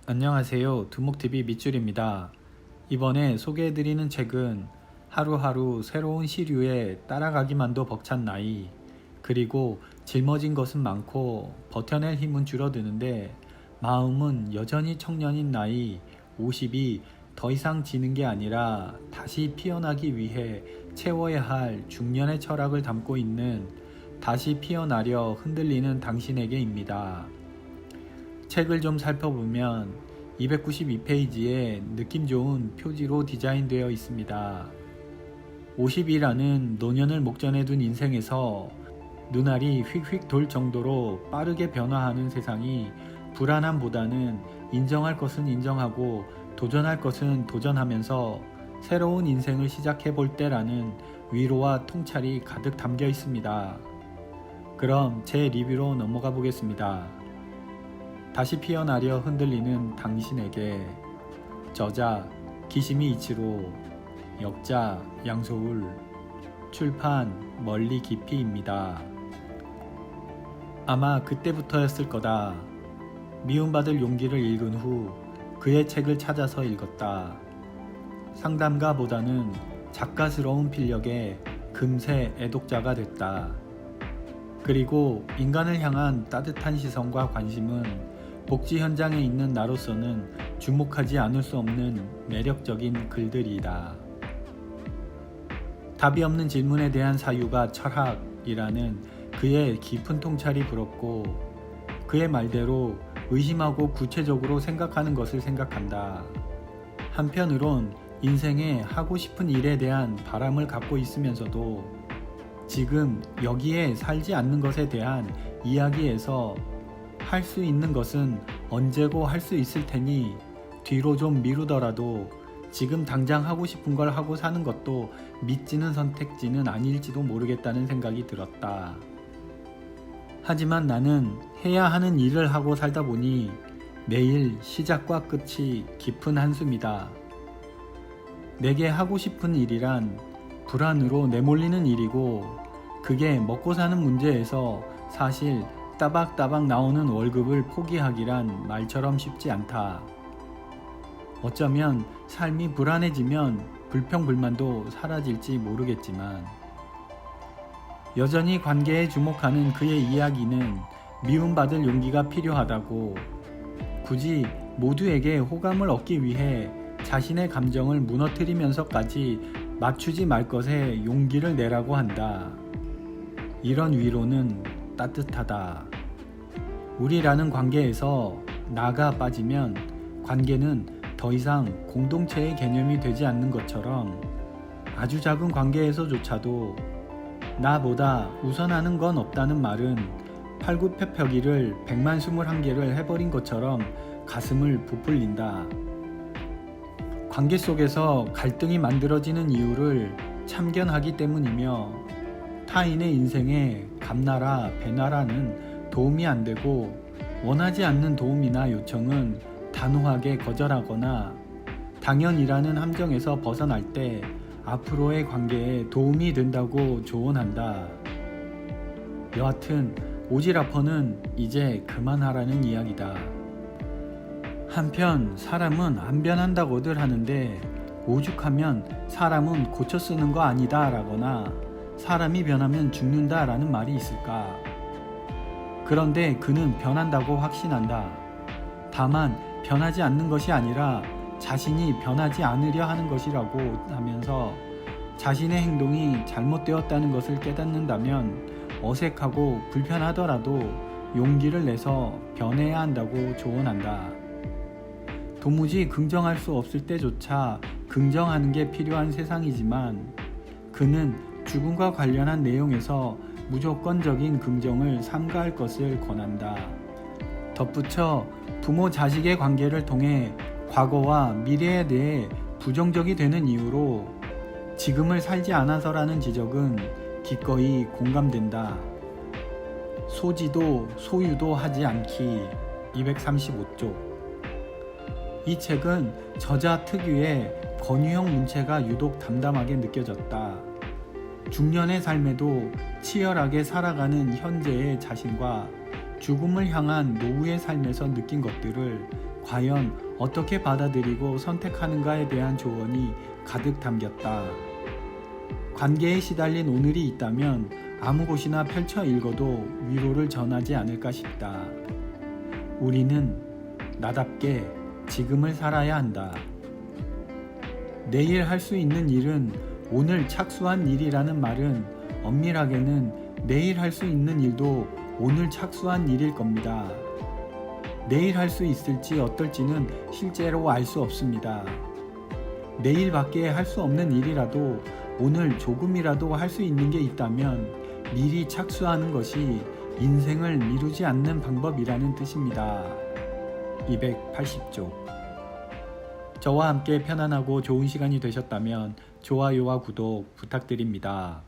안녕하세요. 두목TV 밑줄입니다. 이번에 소개해드리는 책은 하루하루 새로운 시류에 따라가기만도 벅찬 나이, 그리고 짊어진 것은 많고 버텨낼 힘은 줄어드는데 마음은 여전히 청년인 나이 50이 더 이상 지는 게 아니라 다시 피어나기 위해 채워야 할 중년의 철학을 담고 있는 다시 피어나려 흔들리는 당신에게입니다. 책을 좀 살펴보면 292페이지에 느낌 좋은 표지로 디자인되어 있습니다. 50이라는 노년을 목전에 둔 인생에서 눈알이 휙휙 돌 정도로 빠르게 변화하는 세상이 불안함보다는 인정할 것은 인정하고 도전할 것은 도전하면서 새로운 인생을 시작해 볼 때라는 위로와 통찰이 가득 담겨 있습니다. 그럼 제 리뷰로 넘어가 보겠습니다. 다시 피어나려 흔들리는 당신에게. 저자 기시미 이치로, 역자 양소울, 출판 멀리 깊이입니다. 아마 그때부터였을 거다. 미움받을 용기를 읽은 후 그의 책을 찾아서 읽었다. 상담가보다는 작가스러운 필력에 금세 애독자가 됐다. 그리고 인간을 향한 따뜻한 시선과 관심은 복지 현장에 있는 나로서는 주목하지 않을 수 없는 매력적인 글들이다. 답이 없는 질문에 대한 사유가 철학이라는 그의 깊은 통찰이 부럽고, 그의 말대로 의심하고 구체적으로 생각하는 것을 생각한다. 한편으론 인생에 하고 싶은 일에 대한 바람을 갖고 있으면서도 지금 여기에 살지 않는 것에 대한 이야기에서 할 수 있는 것은 언제고 할 수 있을 테니 뒤로 좀 미루더라도 지금 당장 하고 싶은 걸 하고 사는 것도 믿지는 선택지는 아닐지도 모르겠다는 생각이 들었다. 하지만 나는 해야 하는 일을 하고 살다 보니 매일 시작과 끝이 깊은 한숨이다. 내게 하고 싶은 일이란 불안으로 내몰리는 일이고, 그게 먹고 사는 문제에서 사실 따박따박 나오는 월급을 포기하기란 말처럼 쉽지 않다. 어쩌면 삶이 불안해지면 불평불만도 사라질지 모르겠지만, 여전히 관계에 주목하는 그의 이야기는 미움받을 용기가 필요하다고, 굳이 모두에게 호감을 얻기 위해 자신의 감정을 무너뜨리면서까지 맞추지 말 것에 용기를 내라고 한다. 이런 위로는 따뜻하다. 우리라는 관계에서 나가 빠지면 관계는 더 이상 공동체의 개념이 되지 않는 것처럼, 아주 작은 관계에서조차도 나보다 우선하는 건 없다는 말은 팔굽혀펴기를 121개를 해버린 것처럼 가슴을 부풀린다. 관계 속에서 갈등이 만들어지는 이유를 참견하기 때문이며, 타인의 인생에 감나라 배나라는 도움이 안 되고, 원하지 않는 도움이나 요청은 단호하게 거절하거나 당연이라는 함정에서 벗어날 때 앞으로의 관계에 도움이 된다고 조언한다. 여하튼 오지라퍼는 이제 그만하라는 이야기다. 한편 사람은 안 변한다고들 하는데, 오죽하면 사람은 고쳐 쓰는 거 아니다 라거나 사람이 변하면 죽는다 라는 말이 있을까. 그런데 그는 변한다고 확신한다. 다만 변하지 않는 것이 아니라 자신이 변하지 않으려 하는 것이라고 하면서, 자신의 행동이 잘못되었다는 것을 깨닫는다면 어색하고 불편하더라도 용기를 내서 변해야 한다고 조언한다. 도무지 긍정할 수 없을 때조차 긍정하는 게 필요한 세상이지만, 그는 죽음과 관련한 내용에서 무조건적인 긍정을 삼가할 것을 권한다. 덧붙여 부모 자식의 관계를 통해 과거와 미래에 대해 부정적이 되는 이유로 지금을 살지 않아서라는 지적은 기꺼이 공감된다. 소지도 소유도 하지 않기. 235쪽. 이 책은 저자 특유의 권유형 문체가 유독 담담하게 느껴졌다. 중년의 삶에도 치열하게 살아가는 현재의 자신과 죽음을 향한 노후의 삶에서 느낀 것들을 과연 어떻게 받아들이고 선택하는가에 대한 조언이 가득 담겼다. 관계에 시달린 오늘이 있다면 아무 곳이나 펼쳐 읽어도 위로를 전하지 않을까 싶다. 우리는 나답게 지금을 살아야 한다. 내일 할 수 있는 일은 오늘 착수한 일이라는 말은 엄밀하게는 내일 할 수 있는 일도 오늘 착수한 일일 겁니다. 내일 할 수 있을지 어떨지는 실제로 알 수 없습니다. 내일밖에 할 수 없는 일이라도 오늘 조금이라도 할 수 있는 게 있다면 미리 착수하는 것이 인생을 미루지 않는 방법이라는 뜻입니다. 280쪽. 저와 함께 편안하고 좋은 시간이 되셨다면 좋아요와 구독 부탁드립니다.